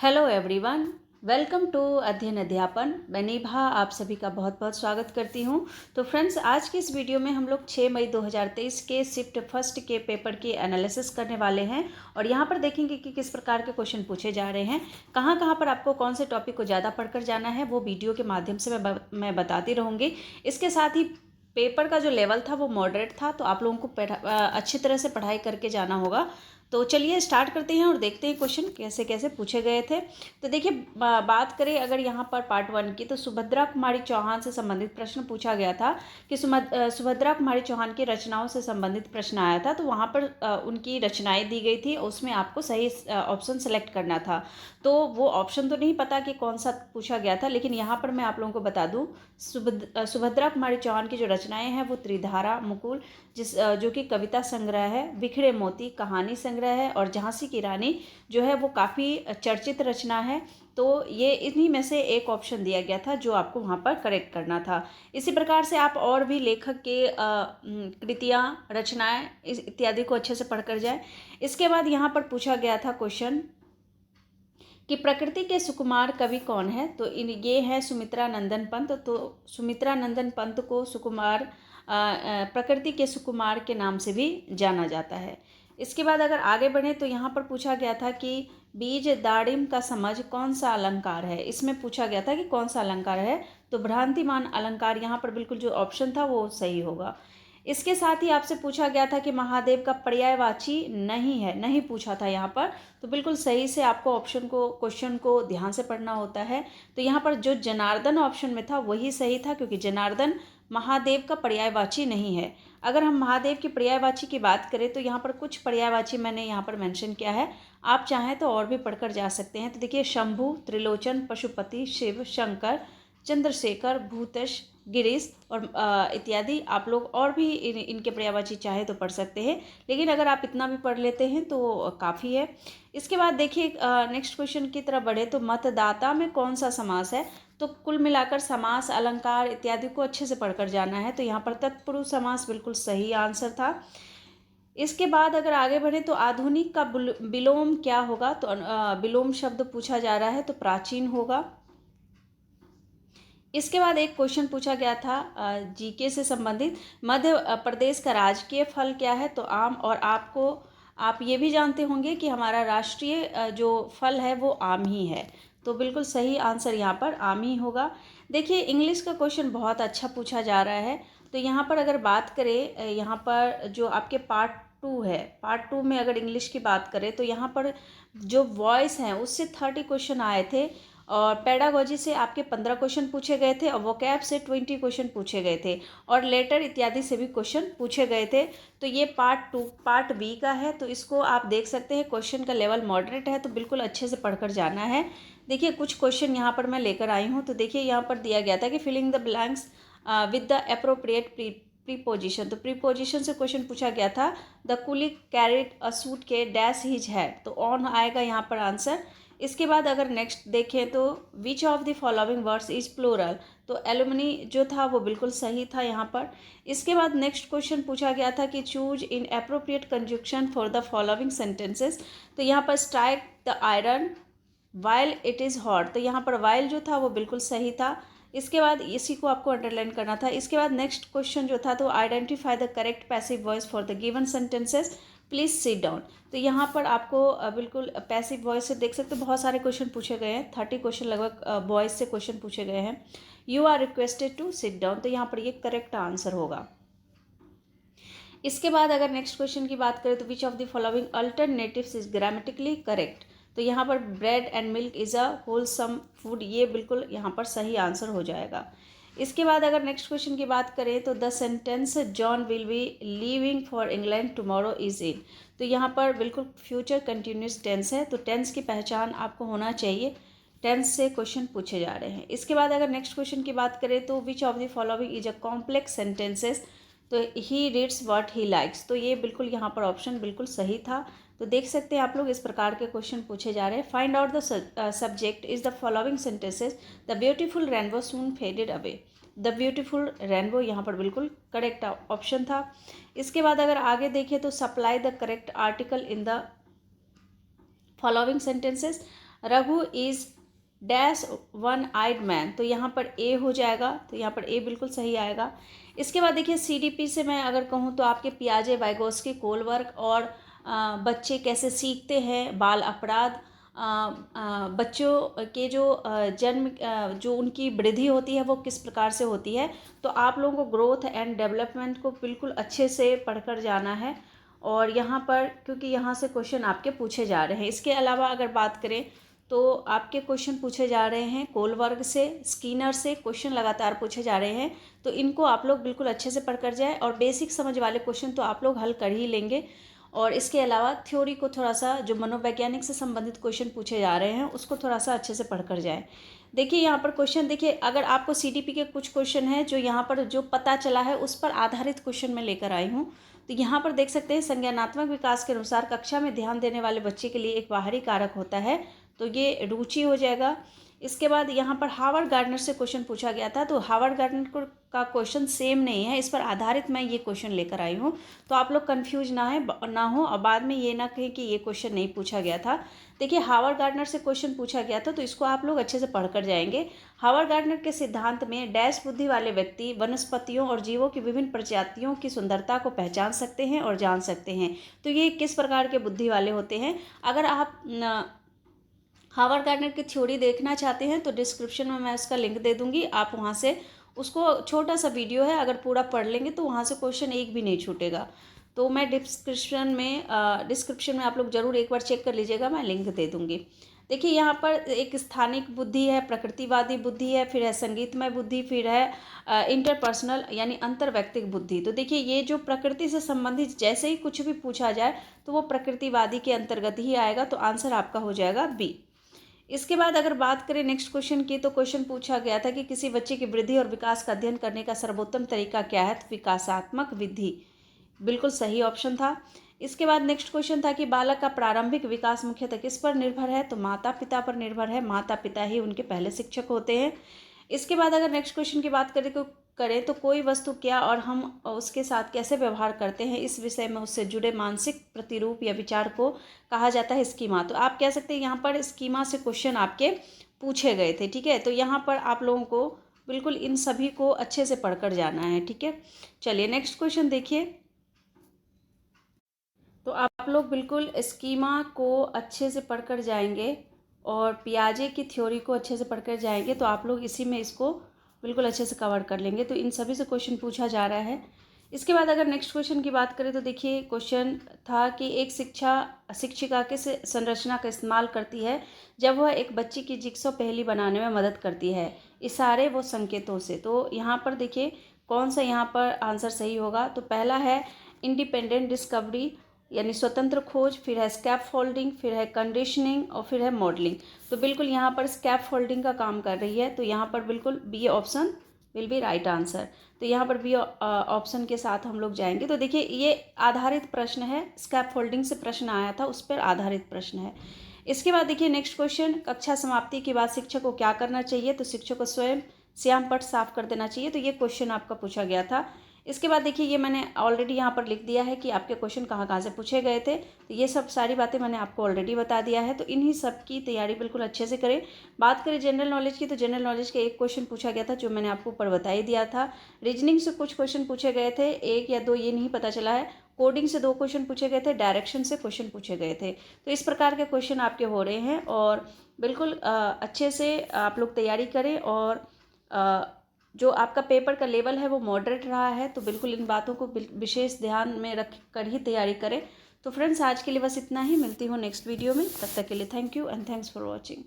Hello everyone, welcome to अध्ययन अध्यापन। मैं निभा आप सभी का बहुत बहुत स्वागत करती हूं। तो फ्रेंड्स, आज की इस वीडियो में हम लोग 6 मई 2023 के शिफ्ट फर्स्ट के पेपर की एनालिसिस करने वाले हैं और यहां पर देखेंगे कि किस प्रकार के क्वेश्चन पूछे जा रहे हैं, कहां कहां पर आपको कौन से टॉपिक को ज़्यादा पढ़कर जाना है, वो वीडियो के माध्यम से मैं बताती रहूँगी। इसके साथ ही पेपर का जो लेवल था वो मॉडरेट था, तो आप लोगों को अच्छी तरह से पढ़ाई करके जाना होगा। तो चलिए स्टार्ट करते हैं और देखते हैं क्वेश्चन कैसे कैसे पूछे गए थे। तो देखिए, बात करें अगर यहाँ पर पार्ट 1 की, तो सुभद्रा कुमारी चौहान से संबंधित प्रश्न पूछा गया था कि सुभद्रा कुमारी चौहान की रचनाओं से संबंधित प्रश्न आया था। तो वहाँ पर उनकी रचनाएं दी गई थी, उसमें आपको सही ऑप्शन सेलेक्ट करना था। तो वो ऑप्शन तो नहीं पता कि कौन सा पूछा गया था, लेकिन यहाँ पर मैं आप लोगों को बता दूँ, सुभद्रा कुमारी चौहान की जो रचनाएं हैं वो त्रिधारा, मुकुल, जो कि कविता संग्रह है, बिखरे मोती कहानी संग्रह है, और झांसी की रानी जो है वो काफ़ी चर्चित रचना है। तो ये इन्हीं में से एक ऑप्शन दिया गया था जो आपको वहाँ पर करेक्ट करना था। इसी प्रकार से आप और भी लेखक के कृतियाँ, रचनाएं इत्यादि को अच्छे से पढ़कर जाए। इसके बाद यहाँ पर पूछा गया था क्वेश्चन कि प्रकृति के सुकुमार कवि कौन है। तो ये है सुमित्रा नंदन पंत। तो सुमित्रा नंदन पंत को सुकुमार प्रकृति के सुकुमार के नाम से भी जाना जाता है। इसके बाद अगर आगे बढ़े तो यहाँ पर पूछा गया था कि बीज दाड़िम का समझ कौन सा अलंकार है। इसमें पूछा गया था कि कौन सा अलंकार है, तो भ्रांतिमान अलंकार यहाँ पर बिल्कुल जो ऑप्शन था वो सही होगा। इसके साथ ही आपसे पूछा गया था कि महादेव का पर्यायवाची नहीं है, नहीं पूछा था यहाँ पर। तो बिल्कुल सही से आपको क्वेश्चन को ध्यान से पढ़ना होता है। तो यहाँ पर जो जनार्दन ऑप्शन में था वही सही था, क्योंकि जनार्दन महादेव का पर्यायवाची नहीं है। अगर हम महादेव की पर्यायवाची की बात करें तो यहाँ पर कुछ पर्यायवाची मैंने यहाँ पर मेंशन किया है, आप चाहें तो और भी पढ़कर जा सकते हैं। तो देखिए, शंभु, त्रिलोचन, पशुपति, शिव, शंकर, चंद्रशेखर, भूतेश, गिरीश और इत्यादि आप लोग और भी इनके पर्यायवाची चाहे तो पढ़ सकते हैं, लेकिन अगर आप इतना भी पढ़ लेते हैं तो काफ़ी है। इसके बाद देखिए, नेक्स्ट क्वेश्चन की तरफ बढ़े तो मतदाता में कौन सा समास है। तो कुल मिलाकर समास, अलंकार इत्यादि को अच्छे से पढ़कर जाना है। तो यहाँ पर तत्पुरुष समास बिल्कुल सही आंसर था। इसके बाद अगर आगे बढ़े तो आधुनिक का विलोम क्या होगा। तो विलोम शब्द पूछा जा रहा है, तो प्राचीन होगा। इसके बाद एक क्वेश्चन पूछा गया था जीके से संबंधित, मध्य प्रदेश का राजकीय फल क्या है। तो आम, और आप ये भी जानते होंगे कि हमारा राष्ट्रीय जो फल है वो आम ही है। तो बिल्कुल सही आंसर यहाँ पर आम ही होगा। देखिए, इंग्लिश का क्वेश्चन बहुत अच्छा पूछा जा रहा है। तो यहाँ पर अगर बात करें, यहाँ पर जो आपके पार्ट 2 है, पार्ट 2 में अगर इंग्लिश की बात करें तो यहाँ पर जो वॉइस हैं उससे 30 क्वेश्चन आए थे, और पेडागोजी से आपके 15 क्वेश्चन पूछे गए थे, और वोकैब से 20 क्वेश्चन पूछे गए थे, और लेटर इत्यादि से भी क्वेश्चन पूछे गए थे। तो ये पार्ट बी का है, तो इसको आप देख सकते हैं। क्वेश्चन का लेवल मॉडरेट है, तो बिल्कुल अच्छे से पढ़कर जाना है। देखिए, कुछ क्वेश्चन यहाँ पर मैं लेकर आई हूँ। तो देखिए, यहाँ पर दिया गया था कि filling the blanks with the appropriate preposition. तो प्रीपोजिशन से क्वेश्चन पूछा गया था, the coolie carried a suitcase dash his head. तो ऑन आएगा यहाँ पर आंसर। इसके बाद अगर नेक्स्ट देखें तो which of the following words is plural. तो एलुमनी जो था वो बिल्कुल सही था यहाँ पर। इसके बाद नेक्स्ट क्वेश्चन पूछा गया था कि choose in appropriate conjunction for the following sentences. तो यहाँ पर strike the iron while it is hot. तो यहाँ पर वाइल जो था वो बिल्कुल सही था। इसके बाद इसी को आपको अंडरलाइन करना था। इसके बाद नेक्स्ट क्वेश्चन जो था, तो identify the correct passive voice for the given sentences, please sit down. तो यहाँ पर आपको बिल्कुल पैसिव वॉइस से देख सकते हो, बहुत सारे क्वेश्चन पूछे गए हैं, 30 क्वेश्चन लगभग वॉइस से क्वेश्चन पूछे गए हैं। You are requested to sit down, तो यहाँ पर ये करेक्ट आंसर होगा। इसके बाद अगर नेक्स्ट क्वेश्चन की बात करें तो which of the following alternatives is grammatically correct. तो यहाँ पर bread and milk is a wholesome food, ये बिल्कुल यहाँ पर सही आंसर हो जाएगा। इसके बाद अगर नेक्स्ट क्वेश्चन की बात करें तो the sentence John will be leaving for England tomorrow is in. तो यहाँ पर बिल्कुल फ्यूचर कंटिन्यूस टेंस है, तो टेंस की पहचान आपको होना चाहिए। टेंस से क्वेश्चन पूछे जा रहे हैं। इसके बाद अगर नेक्स्ट क्वेश्चन की बात करें तो which of the following is a complex sentences. तो he reads what he likes. तो ये बिल्कुल यहाँ पर ऑप्शन बिल्कुल सही था। तो देख सकते हैं आप लोग, इस प्रकार के क्वेश्चन पूछे जा रहे हैं। Find out the subject is the following sentences, the beautiful rainbow soon faded away. The beautiful rainbow यहाँ पर बिल्कुल करेक्ट ऑप्शन था। इसके बाद अगर आगे देखें तो supply the correct article in the following sentences. Raghu is dash one eyed man, तो यहाँ पर ए हो जाएगा, तो यहाँ पर ए बिल्कुल सही आएगा। इसके बाद देखिए CDP से मैं अगर कहूँ तो आपके पियाजे, वाइगोस्की, कोलबर्ग और बच्चे कैसे सीखते हैं, बाल अपराध, बच्चों के जो जन्म जो उनकी वृद्धि होती है वो किस प्रकार से होती है। तो आप लोगों को ग्रोथ एंड डेवलपमेंट को बिल्कुल अच्छे से पढ़कर जाना है, और यहाँ पर क्योंकि यहाँ से क्वेश्चन आपके पूछे जा रहे हैं। इसके अलावा अगर बात करें तो आपके क्वेश्चन पूछे जा रहे हैं कोलबर्ग से, स्किनर से क्वेश्चन लगातार पूछे जा रहे हैं, तो इनको आप लोग बिल्कुल अच्छे से पढ़कर जाए, और बेसिक समझ वाले क्वेश्चन तो आप लोग हल कर ही लेंगे। और इसके अलावा थ्योरी को थोड़ा सा, जो मनोवैज्ञानिक से संबंधित क्वेश्चन पूछे जा रहे हैं उसको थोड़ा सा अच्छे से पढ़कर जाए। देखिए यहाँ पर क्वेश्चन, देखिए अगर आपको CDP के कुछ क्वेश्चन हैं जो यहाँ पर जो पता चला है उस पर आधारित क्वेश्चन मैं लेकर आई हूँ। तो यहाँ पर देख सकते हैं, संज्ञानात्मक विकास के अनुसार कक्षा में ध्यान देने वाले बच्चे के लिए एक बाहरी कारक होता है, तो ये रुचि हो जाएगा। इसके बाद यहाँ पर हावर्ड गार्डनर से क्वेश्चन पूछा गया था, तो हावर्ड गार्डनर का क्वेश्चन सेम नहीं है, इस पर आधारित मैं ये क्वेश्चन लेकर आई हूँ, तो आप लोग कंफ्यूज ना हो और बाद में ये ना कहें कि ये क्वेश्चन नहीं पूछा गया था। देखिए हावर्ड गार्डनर से क्वेश्चन पूछा गया था, तो इसको आप लोग अच्छे से पढ़कर जाएंगे। हावर्ड गार्डनर के सिद्धांत में डैश बुद्धि वाले व्यक्ति वनस्पतियों और जीवों की विभिन्न प्रजातियों की सुंदरता को पहचान सकते हैं और जान सकते हैं। तो ये किस प्रकार के बुद्धि वाले होते हैं। अगर आप हावर्ड गार्डनर की थ्योरी देखना चाहते हैं तो डिस्क्रिप्शन में मैं उसका लिंक दे दूंगी, आप वहाँ से उसको, छोटा सा वीडियो है, अगर पूरा पढ़ लेंगे तो वहाँ से क्वेश्चन एक भी नहीं छूटेगा। तो मैं डिस्क्रिप्शन में आप लोग ज़रूर एक बार चेक कर लीजिएगा, मैं लिंक दे दूँगी। देखिए यहाँ पर एक स्थानिक बुद्धि है, प्रकृतिवादी बुद्धि है, फिर है संगीतमय बुद्धि, फिर है इंटरपर्सनल यानी अंतर्वैयक्तिक बुद्धि। तो देखिए ये जो प्रकृति से संबंधित जैसे ही कुछ भी पूछा जाए तो वो प्रकृतिवादी के अंतर्गत ही आएगा, तो आंसर आपका हो जाएगा बी। इसके बाद अगर बात करें नेक्स्ट क्वेश्चन की, तो क्वेश्चन पूछा गया था कि किसी बच्चे की वृद्धि और विकास का अध्ययन करने का सर्वोत्तम तरीका क्या है, तो विकासात्मक विधि बिल्कुल सही ऑप्शन था। इसके बाद नेक्स्ट क्वेश्चन था कि बालक का प्रारंभिक विकास मुख्यतः किस पर निर्भर है, तो माता पिता पर निर्भर है, माता पिता ही उनके पहले शिक्षक होते हैं। इसके बाद अगर नेक्स्ट क्वेश्चन की बात करें तो कोई वस्तु क्या और हम उसके साथ कैसे व्यवहार करते हैं, इस विषय में उससे जुड़े मानसिक प्रतिरूप या विचार को कहा जाता है स्कीमा। तो आप कह सकते हैं यहाँ पर स्कीमा से क्वेश्चन आपके पूछे गए थे, ठीक है। तो यहाँ पर आप लोगों को बिल्कुल इन सभी को अच्छे से पढ़कर जाना है, ठीक है। चलिए नेक्स्ट क्वेश्चन देखिए। तो आप लोग बिल्कुल स्कीमा को अच्छे से पढ़कर जाएंगे और पियाजे की थ्योरी को अच्छे से पढ़कर जाएंगे, तो आप लोग इसी में इसको बिल्कुल अच्छे से कवर कर लेंगे। तो इन सभी से क्वेश्चन पूछा जा रहा है। इसके बाद अगर नेक्स्ट क्वेश्चन की बात करें तो देखिए क्वेश्चन था कि एक शिक्षिका किस संरचना का इस्तेमाल करती है जब वह एक बच्ची की जिक्सॉ पहेली बनाने में मदद करती है, इशारे व संकेतों से। तो यहाँ पर देखिए कौन सा यहाँ पर आंसर सही होगा। तो पहला है इंडिपेंडेंट डिस्कवरी यानी स्वतंत्र खोज, फिर है स्कैप फोल्डिंग, फिर है कंडीशनिंग और फिर है मॉडलिंग। तो बिल्कुल यहाँ पर स्कैप फोल्डिंग का काम कर रही है, तो यहाँ पर बिल्कुल B option will be right answer. तो यहाँ पर बी ऑप्शन के साथ हम लोग जाएंगे। तो देखिए ये आधारित प्रश्न है, स्कैप फोल्डिंग से प्रश्न आया था, उस पर आधारित प्रश्न है। इसके बाद देखिए नेक्स्ट क्वेश्चन, कक्षा समाप्ति के बाद शिक्षक को क्या करना चाहिए, तो शिक्षक को स्वयं श्याम पट साफ कर देना चाहिए। तो ये क्वेश्चन आपका पूछा गया था। इसके बाद देखिए ये मैंने ऑलरेडी यहाँ पर लिख दिया है कि आपके क्वेश्चन कहाँ कहाँ से पूछे गए थे, तो ये सब सारी बातें मैंने आपको ऑलरेडी बता दिया है। तो इन्हीं सब की तैयारी बिल्कुल अच्छे से करें। बात करें जनरल नॉलेज की, तो जनरल नॉलेज का एक क्वेश्चन पूछा गया था जो मैंने आपको ऊपर बता ही दिया था। रीजनिंग से कुछ क्वेश्चन पूछे गए थे, 1 या 2 ये नहीं पता चला है। कोडिंग से 2 क्वेश्चन पूछे गए थे, डायरेक्शन से क्वेश्चन पूछे गए थे। तो इस प्रकार के क्वेश्चन आपके हो रहे हैं और बिल्कुल अच्छे से आप लोग तैयारी करें। और जो आपका पेपर का लेवल है वो मॉडरेट रहा है, तो बिल्कुल इन बातों को विशेष ध्यान में रख कर ही तैयारी करें। तो फ्रेंड्स आज के लिए बस इतना ही, मिलती हूँ नेक्स्ट वीडियो में। तब तक के लिए thank you and thanks for watching.